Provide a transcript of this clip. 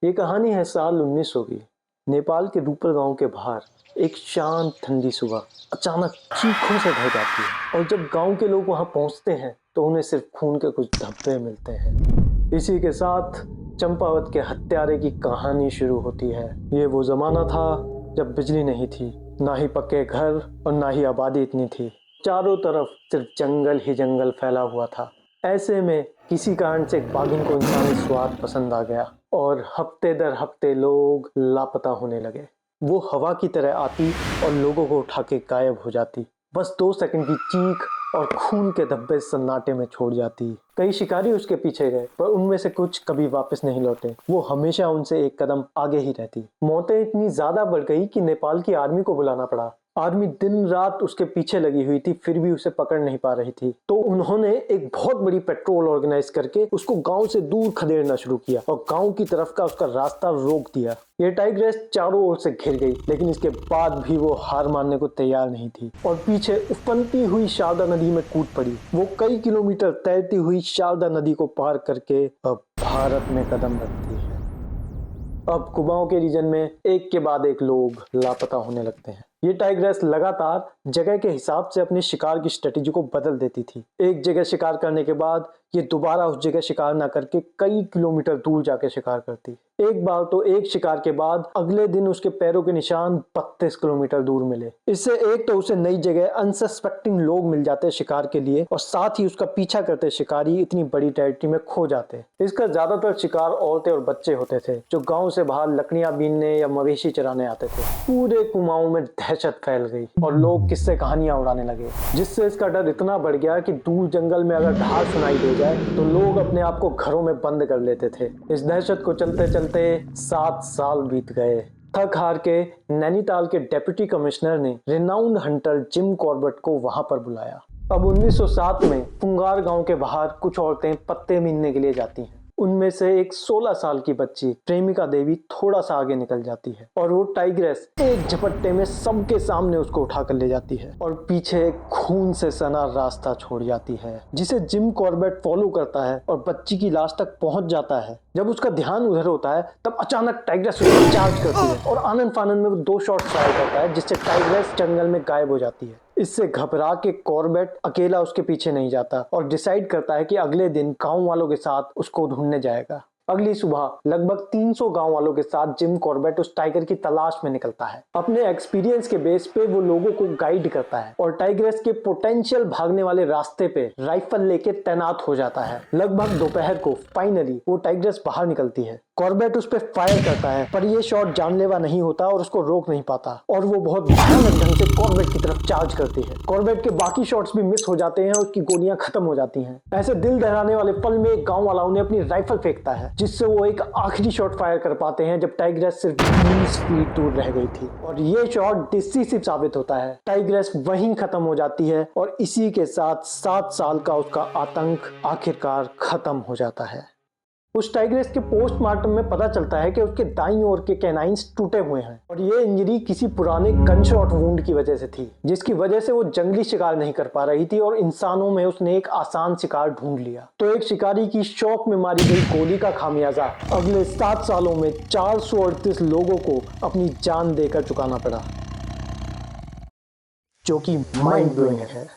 ये कहानी है साल 1900 की। नेपाल के रूपर गांव के बाहर एक शांत ठंडी सुबह अचानक चीखों से ढह जाती है और जब गांव के लोग वहां पहुंचते हैं तो उन्हें सिर्फ खून के कुछ धब्बे मिलते हैं। इसी के साथ चंपावत के हत्यारे की कहानी शुरू होती है। ये वो जमाना था जब बिजली नहीं थी, ना ही पक्के घर और ना ही आबादी इतनी थी। चारों तरफ सिर्फ जंगल ही जंगल फैला हुआ था। ऐसे में किसी कारण से एक बाघिन को इंसानी स्वाद पसंद आ गया और हफ्ते दर हफ्ते लोग लापता होने लगे। वो हवा की तरह आती और लोगों को उठा के गायब हो जाती, बस 2 सेकंड की चीख और खून के धब्बे सन्नाटे में छोड़ जाती। कई शिकारी उसके पीछे गए पर उनमें से कुछ कभी वापस नहीं लौटे। वो हमेशा उनसे एक कदम आगे ही रहती। मौतें इतनी ज्यादा बढ़ गई कि नेपाल की आर्मी को बुलाना पड़ा। आर्मी दिन रात उसके पीछे लगी हुई थी, फिर भी उसे पकड़ नहीं पा रही थी। तो उन्होंने एक बहुत बड़ी पेट्रोल ऑर्गेनाइज करके उसको गांव से दूर खदेड़ना शुरू किया और गांव की तरफ का उसका रास्ता रोक दिया। ये टाइग्रेस चारों ओर से घिर गई, लेकिन इसके बाद भी वो हार मानने को तैयार नहीं थी और पीछे उफनती हुई शारदा नदी में कूद पड़ी। वो कई किलोमीटर तैरती हुई शारदा नदी को पार करके अब भारत में कदम रखती है। अब कुमाऊं के रीजन में एक के बाद एक लोग लापता होने लगते हैं। ये टाइग्रेस लगातार जगह के हिसाब से अपनी शिकार की स्ट्रेटेजी को बदल देती थी। एक जगह शिकार करने के बाद ये दोबारा उस जगह शिकार ना करके कई किलोमीटर दूर जाके शिकार करती। एक बार तो एक शिकार के बाद अगले दिन उसके पैरों के निशान 32 किलोमीटर दूर मिले। इससे एक तो उसे नई जगह अनसस्पेक्टिंग लोग मिल जाते शिकार के लिए और साथ ही उसका पीछा करते शिकारी इतनी बड़ी टेरिटरी में खो जाते। इसका ज्यादातर शिकार औरतें और बच्चे होते थे जो गांव से बाहर लकड़ियां बीनने या मवेशी चराने आते थे। पूरे कुमाऊं में दहशत फैल गई और लोग किस्से कहानियां उड़ाने लगे, जिससे इसका डर इतना बढ़ गया कि दूर जंगल में अगर ढाल सुनाई दे जाए तो लोग अपने आप को घरों में बंद कर लेते थे। इस दहशत को चलते चलते 7 साल बीत गए। थक हार के नैनीताल के डिप्टी कमिश्नर ने रिनाउंड हंटर जिम कॉर्बेट को वहां पर बुलाया। अब 1907 में पुंगार गांव के बाहर कुछ औरतें पत्ते बीनने के लिए जाती हैं। उनमें से एक 16 साल की बच्ची प्रेमिका देवी थोड़ा सा आगे निकल जाती है और वो टाइग्रेस एक झपट्टे में सबके सामने उसको उठा कर ले जाती है और पीछे खून से सना रास्ता छोड़ जाती है, जिसे जिम कॉर्बेट फॉलो करता है और बच्ची की लाश तक पहुंच जाता है। जब उसका ध्यान उधर होता है तब अचानक टाइग्रेस उसको चार्ज करती है और आनंद फानंद में वो 2 शॉट फायर करता है, जिससे टाइग्रेस जंगल में गायब हो जाती है। इससे घबरा के कॉर्बेट अकेला उसके पीछे नहीं जाता और डिसाइड करता है कि अगले दिन गांव वालों के साथ उसको ढूंढने जाएगा। अगली सुबह लगभग 300 गांव वालों के साथ जिम कॉर्बेट उस टाइगर की तलाश में निकलता है। अपने एक्सपीरियंस के बेस पे वो लोगों को गाइड करता है और टाइग्रेस के पोटेंशियल भागने वाले रास्ते पे राइफल लेके तैनात हो जाता है। लगभग दोपहर को फाइनली वो टाइग्रेस बाहर निकलती है। कॉर्बेट उस पर फायर करता है पर ये शॉट जानलेवा नहीं होता और उसको रोक नहीं पाता और वो बहुत भयानक ढंग से कॉर्बेट की तरफ चार्ज करती है। कॉर्बेट के बाकी शॉट्स भी मिस हो जाते हैं और उसकी गोलियां खत्म हो जाती हैं। ऐसे दिल दहलाने वाले पल में एक गांव वाला उन्हें अपनी राइफल फेंकता है, जिससे वो एक आखिरी शॉट फायर कर पाते हैं जब टाइग्रेस सिर्फ 20 फीट दूर रह गई थी और ये शॉट डिसिसिव साबित होता है। टाइग्रेस वहीं खत्म हो जाती है और इसी के साथ 7 साल का उसका आतंक आखिरकार खत्म हो जाता है। उस टाइग्रेस के पोस्टमार्टम में पता चलता है कि उसके दाईं ओर के कैनाइन्स टूटे हुए हैं और ये इंजरी किसी पुराने गनशॉट वुंड की वजह से थी, जिसकी वजह से वो जंगली शिकार नहीं कर पा रही थी और इंसानों में उसने एक आसान शिकार ढूंढ लिया। तो एक शिकारी की शौक में मारी गई गोली का खामियाजा अगले 7 सालों में 438 लोगों को अपनी जान देकर चुकाना पड़ा, जो कि माइंड ब्लोइंग है।